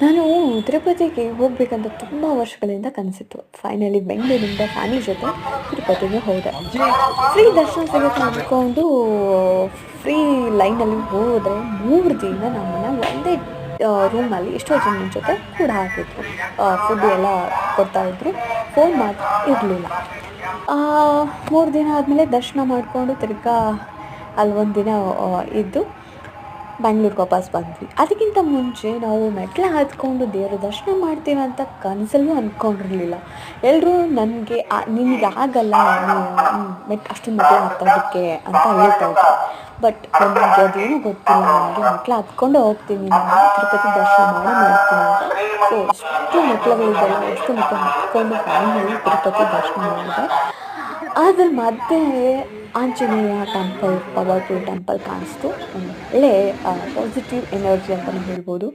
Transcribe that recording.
ನಾನು ತಿರುಪತಿಗೆ ಹೋಗ್ಬೇಕಂತ ತುಂಬ ವರ್ಷಗಳಿಂದ ಕನಸಿತ್ತು. ಫೈನಲಿ ಬೆಂಗಳೂರಿಂದ ಫ್ಯಾಮಿಲಿ ಜೊತೆ ತಿರುಪತಿಗೆ ಹೋದೆ. ಫ್ರೀ ದರ್ಶನ ಸಿಗುತ್ತೆ ಅಂದ್ಕೊಂಡು ಫ್ರೀ ಲೈನಲ್ಲಿ ಹೋದ್ರೆ 3 ದಿನ ನಮ್ಮನ್ನ ಒಂದೇ ರೂಮಲ್ಲಿ ಎಷ್ಟೋ ಜನದ ಜೊತೆ ಕೂಡ ಹಾಕಿದ್ರು. ಫುಡ್ ಎಲ್ಲ ಕೊಡ್ತಾ ಇದ್ರು. ಫೋನ್ ಮಾತ್ರ ಇರಲಿಲ್ಲ. 3 ದಿನ ಆದಮೇಲೆ ದರ್ಶನ ಮಾಡಿಕೊಂಡು ತಿರ್ಗಾ ಅಲ್ಲಿ ಒಂದು ದಿನ ಇದ್ದು ಬ್ಯಾಂಗ್ಳೂರ್ಗೆ ವಾಪಸ್ ಬಂದ್ವಿ. ಅದಕ್ಕಿಂತ ಮುಂಚೆ ನಾವು ಮೆಟ್ಲು ಹತ್ಕೊಂಡು ದೇವರ ದರ್ಶನ ಮಾಡ್ತೀವಿ ಅಂತ ಕನಸಲ್ಲೂ ಅಂದ್ಕೊಂಡಿರಲಿಲ್ಲ. ಎಲ್ಲರೂ ನನಗೆ ನಿನಗೆ ಆಗಲ್ಲ, ಅಷ್ಟೊಂದು ಮೆಟ್ಲು ಹತ್ತೋದಕ್ಕೆ ಅಂತ ಹೇಳ್ತಾ ಇದ್ರು. ಬಟ್ ನನಗೆ ಅದೇನೂ ಗೊತ್ತಿಲ್ಲ. ನನಗೆ ಮೆಟ್ಲು ಹತ್ಕೊಂಡೇ ಹೋಗ್ತೀನಿ ನಾನು, ತಿರುಪತಿ ದರ್ಶನ ಮಾಡೇ ಮಾಡ್ತೀನಿ ಅಂತ. ಸೊ ಎಷ್ಟು ಮೆಟ್ಲುಗಳಿದೆಯಲ್ಲ, ಅಷ್ಟು ಮೆಟ್ಲು ಹತ್ಕೊಂಡು ಫೈನಲಿ ತಿರುಪತಿ ದರ್ಶನ ಮಾಡಿದೆ. ಅದ್ರ ಮಧ್ಯೆ ಆಂಜನೇಯ ಟೆಂಪಲ್, ಪವರ್‌ಫುಲ್ ಟೆಂಪಲ್ ಕಾಣಿಸ್ತು. ಒಂದು ಒಳ್ಳೆ ಪಾಸಿಟಿವ್ ಎನರ್ಜಿ ಅಂತಲೇ ಹೇಳ್ಬೋದು.